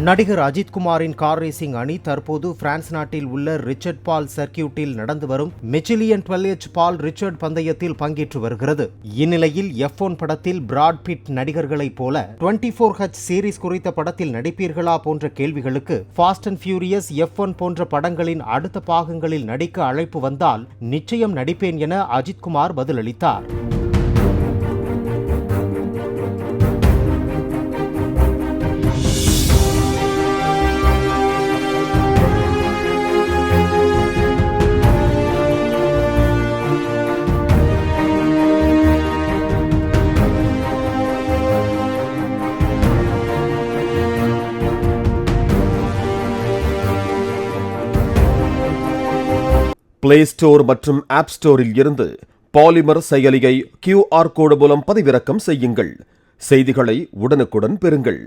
நடிகர் அஜித்குமாரின் car racing அணி தற்போது பிரான்ஸ் நாட்டில் உள்ள ரிச்சர்ட் பால் சர்க்கியூட்டில் நடந்து வரும் மிச்சிலியன் 12H பால் ரிச்சர்ட் பந்தயத்தில் பங்கேற்று வருகிறது. இந்நிலையில் F1 படத்தில் பிராட் பிட் நடிகர்களைப் போல 24H சீரிஸ் குறித்த படத்தில் நடிப்பீர்களா போன்ற கேள்விகளுக்கு ஃபாஸ்ட் அண்ட் ஃபியூரியஸ் F1 போன்ற படங்களின் அடுத்த பாகங்களில் நடிக்க அழைப்பு வந்தால் நிச்சயம் நடிப்பேன் என அஜித்குமார் பதிலளித்தார். பிளே ஸ்டோர் மற்றும் ஆப் ஸ்டோரில் இருந்து பாலிமர் செயலியை QR கோடு மூலம் பதிவிறக்கம் செய்யுங்கள். செய்திகளை உடனுக்குடன் பெறுங்கள்.